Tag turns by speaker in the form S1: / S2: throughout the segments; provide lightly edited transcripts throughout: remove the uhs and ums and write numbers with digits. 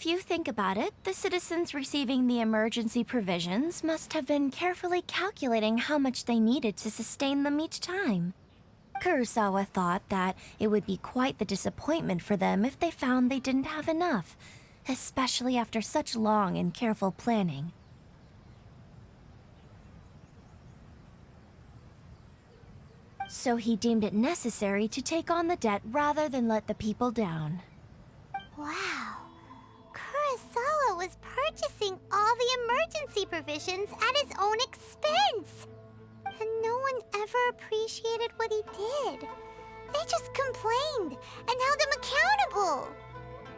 S1: If you think about it, the citizens receiving the emergency provisions must have been carefully calculating how much they needed to sustain them each time. Kurosawa thought that it would be quite the disappointment for them if they found they didn't have enough, especially after such long and careful planning. So he deemed it necessary to take on the debt rather than let the people down.
S2: Wow. Kurosawa was purchasing all the emergency provisions at his own expense. And no one ever appreciated what he did. They just complained and held him accountable.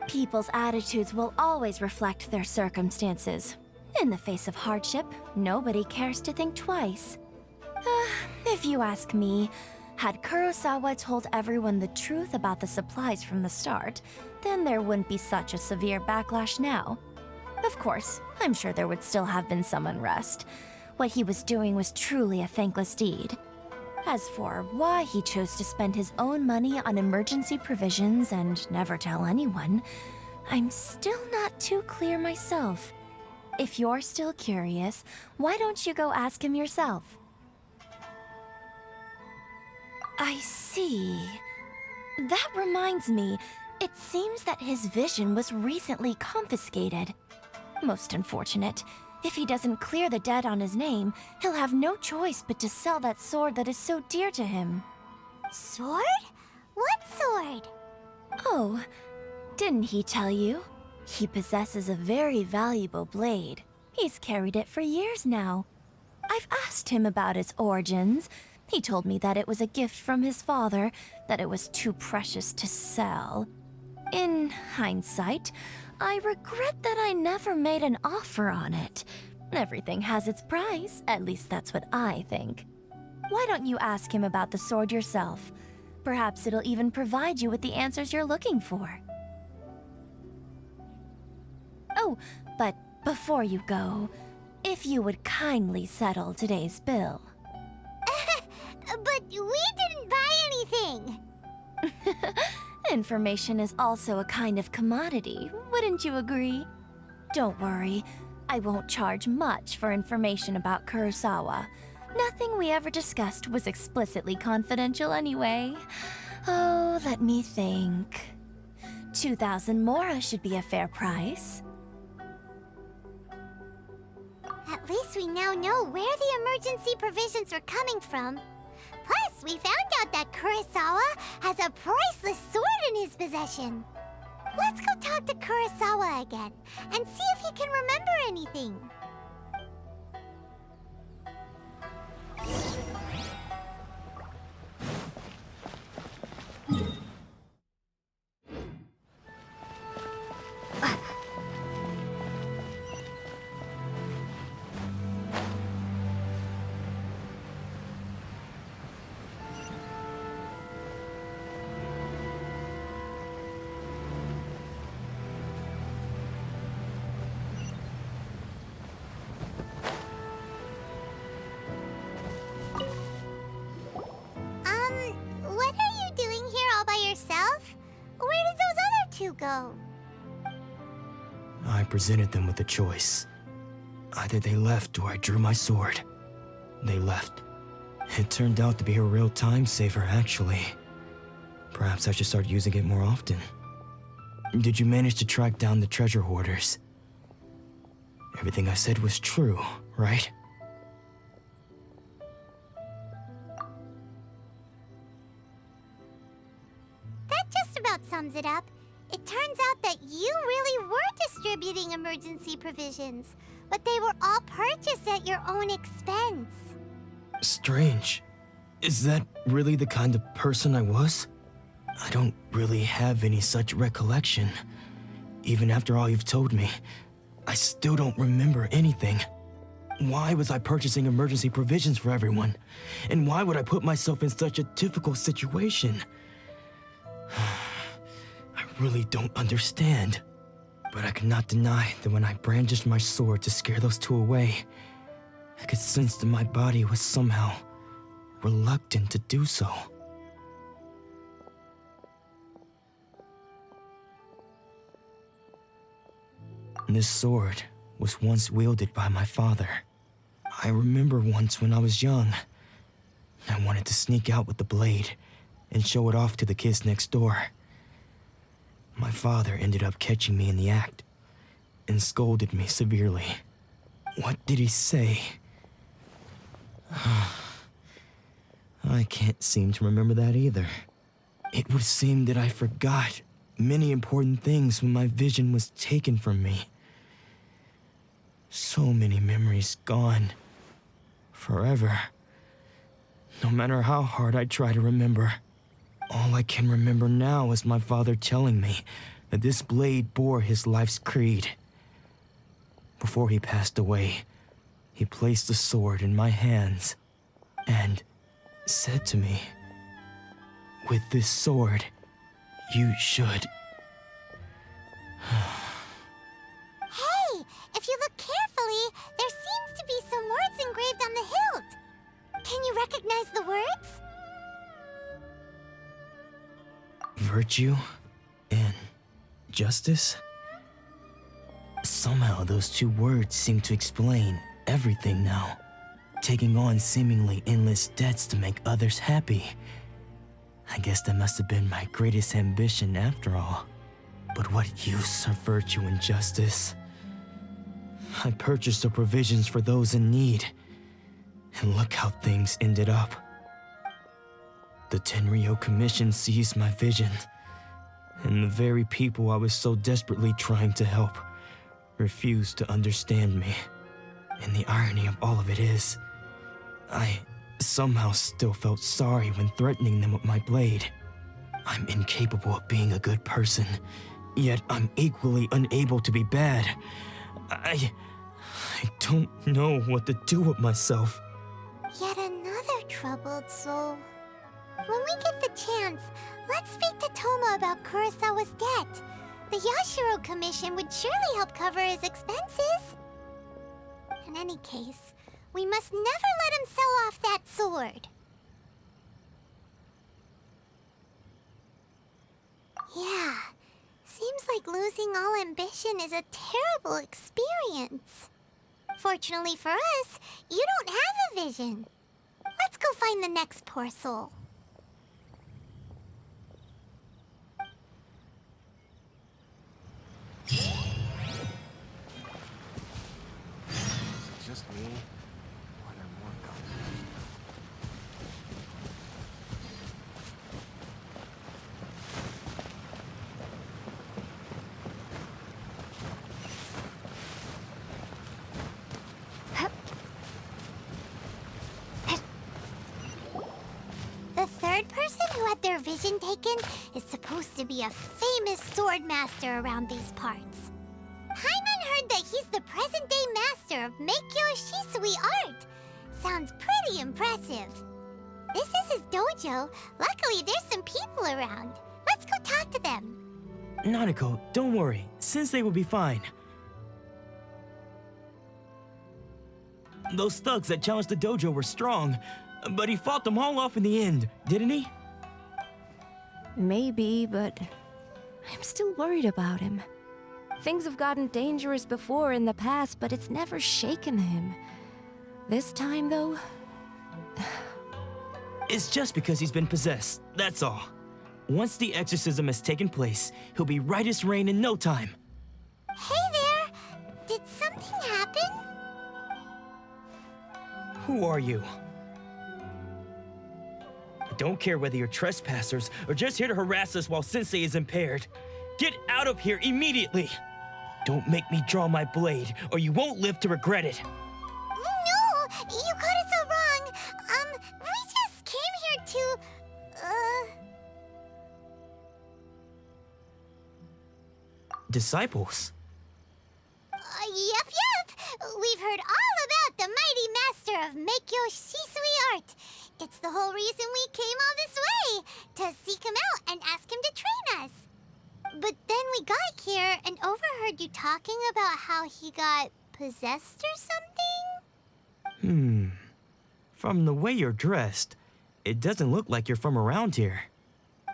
S1: People's attitudes will always reflect their circumstances. In the face of hardship, nobody cares to think twice. If you ask me, had Kurosawa told everyone the truth about the supplies from the start, then there wouldn't be such a severe backlash now. Of course, I'm sure there would still have been some unrest. What he was doing was truly a thankless deed. As for why he chose to spend his own money on emergency provisions and never tell anyone, I'm still not too clear myself. If you're still curious, why don't you go ask him yourself? I see. That reminds me, it seems that his vision was recently confiscated. Most unfortunate. If he doesn't clear the debt on his name, he'll have no choice but to sell that sword that is so dear to him.
S2: Sword? What sword?
S1: Oh, didn't he tell you? He possesses a very valuable blade. He's carried it for years now. I've asked him about its origins. He told me that it was a gift from his father, that it was too precious to sell. In hindsight, I regret that I never made an offer on it. Everything has its price, at least that's what I think. Why don't you ask him about the sword yourself? Perhaps it'll even provide you with the answers you're looking for. Oh, but before you go, if you would kindly settle today's bill.
S2: But we didn't buy anything!
S1: Information is also a kind of commodity, wouldn't you agree? Don't worry, I won't charge much for information about Kurosawa. Nothing we ever discussed was explicitly confidential anyway. Oh, let me think. 2,000 mora should be a fair price.
S2: At least we now know where the emergency provisions were coming from. Plus, we found out that Kurosawa has a priceless sword in his possession. Let's go talk to Kurosawa again and see if he can remember anything. What are you doing here all by yourself? Where did those other two go?
S3: I presented them with a choice. Either they left or I drew my sword. They left. It turned out to be a real time saver, actually. Perhaps I should start using it more often. Did you manage to track down the treasure hoarders? Everything I said was true, right?
S2: That just about sums it up. It turns out that you really were distributing emergency provisions, but they were all purchased at your own expense.
S3: Strange. Is that really the kind of person I was? I don't really have any such recollection. Even after all you've told me, I still don't remember anything. Why was I purchasing emergency provisions for everyone? And why would I put myself in such a difficult situation? I really don't understand. But I cannot deny that when I brandished my sword to scare those two away, I could sense that my body was somehow reluctant to do so. This sword was once wielded by my father. I remember once when I was young, I wanted to sneak out with the blade and show it off to the kids next door. My father ended up catching me in the act and scolded me severely. What did he say? I can't seem to remember that either. It would seem that I forgot many important things when my vision was taken from me. So many memories gone. Forever. No matter how hard I try to remember, all I can remember now is my father telling me that this blade bore his life's creed. Before he passed away, he placed the sword in my hands and said to me, "With this sword, you should..."
S2: Hey, if you look carefully, there seems to be some words engraved on the hilt. Can you recognize the words?
S3: Virtue and justice? Somehow those two words seem to explain everything now. Taking on seemingly endless debts to make others happy. I guess that must have been my greatest ambition after all. But what use are virtue and justice? I purchased the provisions for those in need, and look how things ended up. The Tenryo Commission seized my vision, and the very people I was so desperately trying to help refused to understand me. And the irony of all of it is, I somehow still felt sorry when threatening them with my blade. I'm incapable of being a good person, yet I'm equally unable to be bad. I don't know what to do with myself.
S2: Yet another troubled soul. When we get the chance, let's speak to Toma about Kurosawa's debt. The Yashiro Commission would surely help cover his expenses. In any case, we must never let him sell off that sword. Yeah, seems like losing all ambition is a terrible experience. Fortunately for us, you don't have a vision. Let's go find the next poor soul.
S4: Is it just me? Or are there more coming?
S2: The third person who had their vision taken is supposed to be a famous sword master around these parts. Paimon heard that he's the present-day master of Meikyo Shisui art. Sounds pretty impressive. This is his dojo. Luckily, there's some people around. Let's go talk to them.
S3: Nanako, don't worry. Sensei will be fine. Those thugs that challenged the dojo were strong, but he fought them all off in the end, didn't he?
S1: Maybe, but I'm still worried about him. Things have gotten dangerous before in the past, but it's never shaken him. This time, though...
S3: It's just because he's been possessed, that's all. Once the exorcism has taken place, he'll be right as rain in no time.
S2: Hey there! Did something happen?
S3: Who are you? I don't care whether you're trespassers or just here to harass us while Sensei is impaired. Get out of here immediately! Don't make me draw my blade, or you won't live to regret it.
S2: No! You got it so wrong! We just came here to...
S3: Disciples?
S2: Yep! We've heard all about the mighty master of Meikyo Shisui art. It's the whole reason we came all this way, to seek him out and ask him to train us. But then we got here and overheard you talking about how he got possessed or something?
S3: From the way you're dressed, it doesn't look like you're from around here.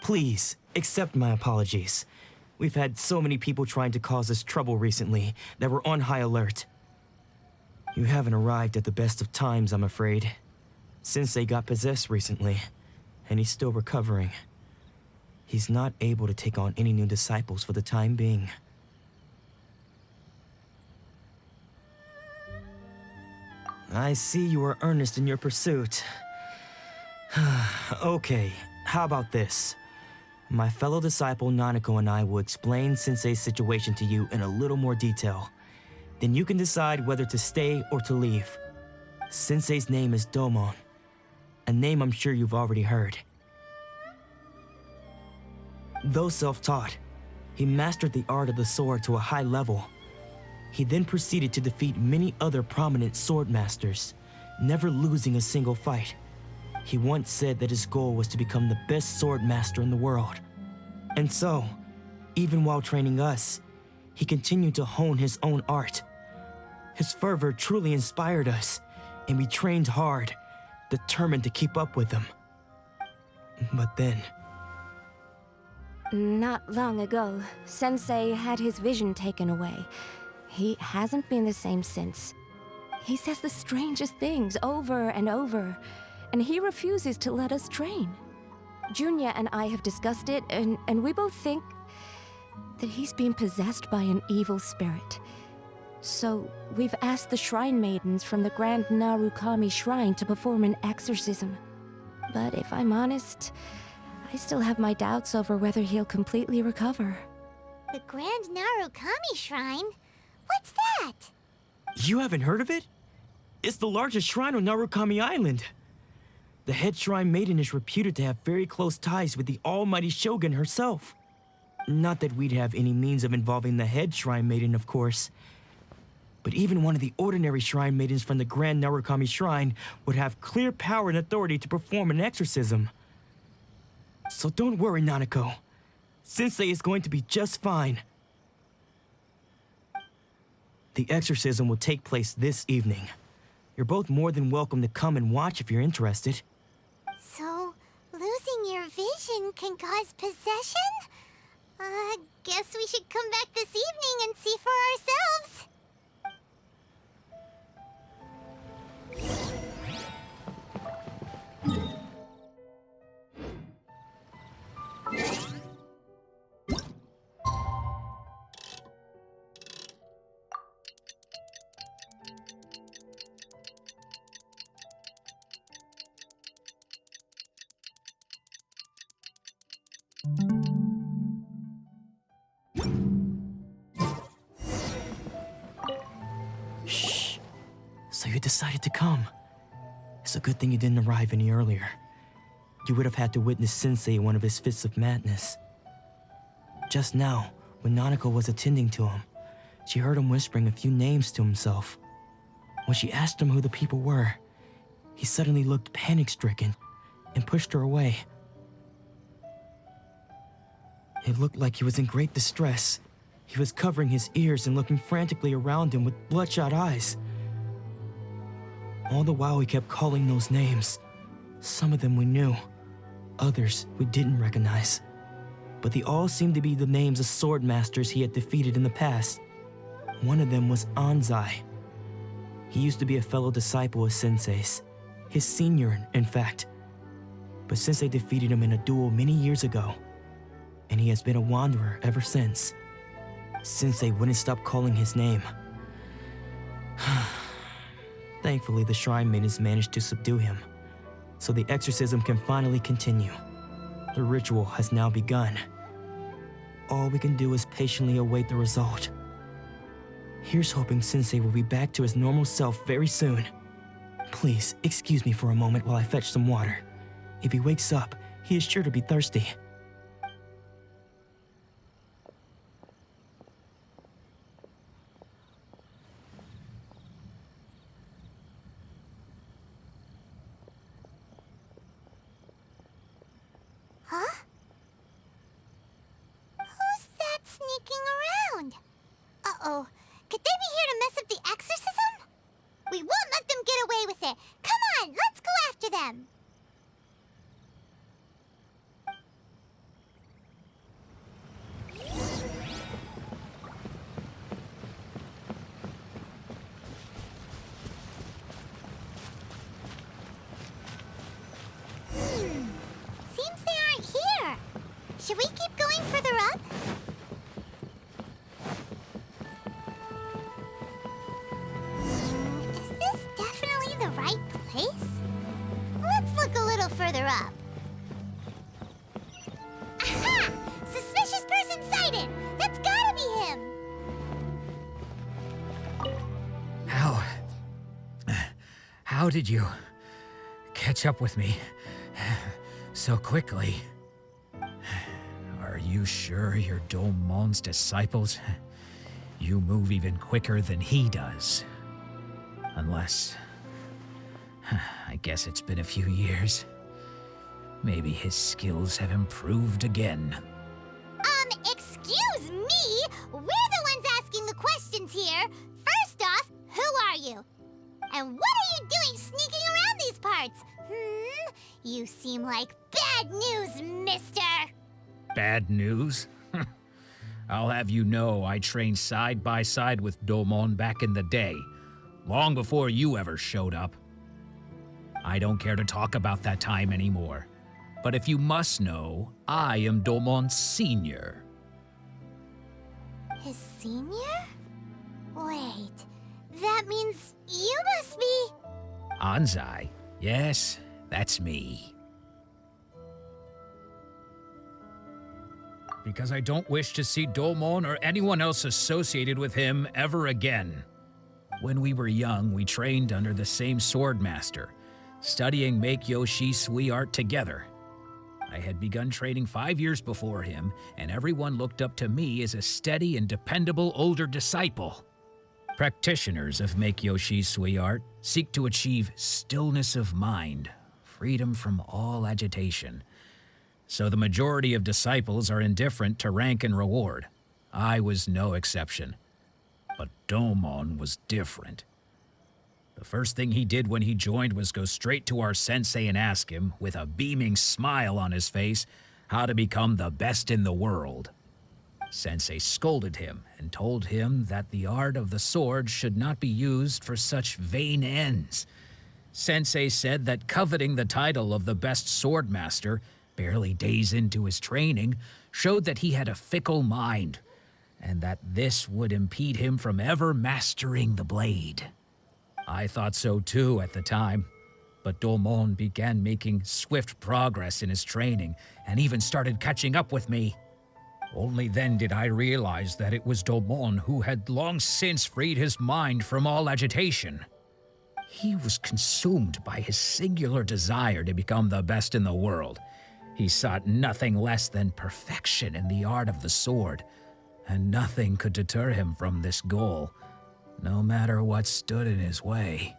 S3: Please, accept my apologies. We've had so many people trying to cause us trouble recently that we're on high alert. You haven't arrived at the best of times, I'm afraid. Sensei got possessed recently, and he's still recovering. He's not able to take on any new disciples for the time being. I see you are earnest in your pursuit. Okay, how about this? My fellow disciple Nanako and I will explain Sensei's situation to you in a little more detail. Then you can decide whether to stay or to leave. Sensei's name is Domon, a name I'm sure you've already heard. Though self-taught, he mastered the art of the sword to a high level. He then proceeded to defeat many other prominent sword masters, never losing a single fight. He once said that his goal was to become the best sword master in the world. And so, even while training us, he continued to hone his own art. His fervor truly inspired us, and we trained hard, determined to keep up with him. But then...
S5: Not long ago, Sensei had his vision taken away. He hasn't been the same since. He says the strangest things over and over, and he refuses to let us train. Junya and I have discussed it, and we both think that he's being possessed by an evil spirit. So we've asked the shrine maidens from the Grand Narukami Shrine to perform an exorcism. But if I'm honest, I still have my doubts over whether he'll completely recover.
S2: The Grand Narukami Shrine? What's that?
S3: You haven't heard of it? It's the largest shrine on Narukami Island. The head shrine maiden is reputed to have very close ties with the almighty Shogun herself. Not that we'd have any means of involving the head shrine maiden, of course. But even one of the ordinary shrine maidens from the Grand Narukami Shrine would have clear power and authority to perform an exorcism. So don't worry, Nanako. Sensei is going to be just fine. The exorcism will take place this evening. You're both more than welcome to come and watch if you're interested.
S2: So, losing your vision can cause possession? Guess we should come back this evening and see for ourselves.
S3: Shh. So you decided to come. It's a good thing you didn't arrive any earlier. You would have had to witness Sensei in one of his fits of madness. Just now, when Nanako was attending to him, she heard him whispering a few names to himself. When she asked him who the people were, he suddenly looked panic-stricken and pushed her away. It looked like he was in great distress. He was covering his ears and looking frantically around him with bloodshot eyes. All the while he kept calling those names. Some of them we knew, others we didn't recognize. But they all seemed to be the names of sword masters he had defeated in the past. One of them was Anzai. He used to be a fellow disciple of Sensei's, his senior, in fact. But Sensei defeated him in a duel many years ago, and he has been a wanderer ever since. Sensei wouldn't stop calling his name. Thankfully, the shrine maidens managed to subdue him, so the exorcism can finally continue. The ritual has now begun. All we can do is patiently await the result. Here's hoping Sensei will be back to his normal self very soon. Please, excuse me for a moment while I fetch some water. If he wakes up, he is sure to be thirsty.
S2: Huh? Who's that sneaking around? Uh-oh. Could they be here to mess up the exorcism? We won't let them get away with it. Come on, let's go after them.
S6: How did you catch up with me so quickly? Are you sure you're Domon's disciples? You move even quicker than he does. Unless... I guess it's been a few years. Maybe his skills have improved again.
S2: Excuse me? We're the ones asking the questions here. First off, who are you? And what are you doing sneaking around these parts? You seem like bad news, mister.
S6: Bad news? I'll have you know I trained side by side with Domon back in the day, long before you ever showed up. I don't care to talk about that time anymore. But if you must know, I am Domon's senior.
S2: His senior? Wait, that means you must be...
S6: Anzai? Yes, that's me. Because I don't wish to see Domon or anyone else associated with him ever again. When we were young, we trained under the same swordmaster, studying Meikyo Shisui art together. I had begun training 5 years before him, and everyone looked up to me as a steady and dependable older disciple. Practitioners of Meikyo Shisui art seek to achieve stillness of mind, freedom from all agitation. So the majority of disciples are indifferent to rank and reward. I was no exception. But Domon was different. The first thing he did when he joined was go straight to our sensei and ask him, with a beaming smile on his face, how to become the best in the world. Sensei scolded him and told him that the art of the sword should not be used for such vain ends. Sensei said that coveting the title of the best swordmaster, barely days into his training, showed that he had a fickle mind, and that this would impede him from ever mastering the blade. I thought so too at the time, but Domon began making swift progress in his training and even started catching up with me. Only then did I realize that it was Domon who had long since freed his mind from all agitation. He was consumed by his singular desire to become the best in the world. He sought nothing less than perfection in the art of the sword, and nothing could deter him from this goal, no matter what stood in his way.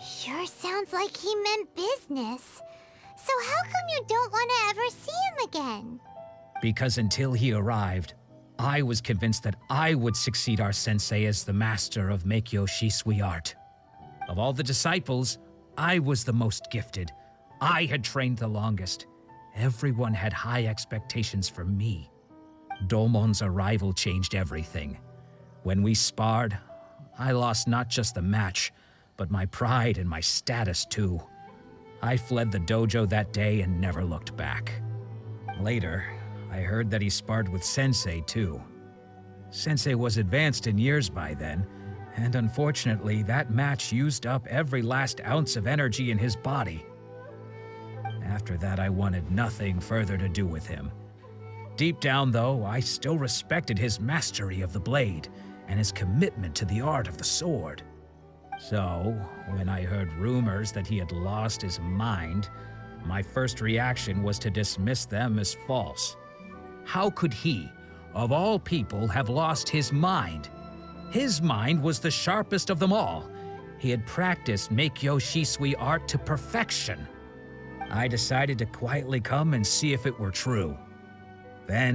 S2: Sure sounds like he meant business. So how come you don't want to ever see him again?
S6: Because until he arrived, I was convinced that I would succeed our sensei as the master of Meikyo Shisui art. Of all the disciples, I was the most gifted. I had trained the longest. Everyone had high expectations for me. Domon's arrival changed everything. When we sparred, I lost not just the match, but my pride and my status too. I fled the dojo that day and never looked back. Later, I heard that he sparred with Sensei too. Sensei was advanced in years by then, and unfortunately that match used up every last ounce of energy in his body. After that, I wanted nothing further to do with him. Deep down, though, I still respected his mastery of the blade and his commitment to the art of the sword. So, when I heard rumors that he had lost his mind, my first reaction was to dismiss them as false. How could he, of all people, have lost his mind? His mind was the sharpest of them all. He had practiced Meikyo Shisui art to perfection. I decided to quietly come and see if it were true. Then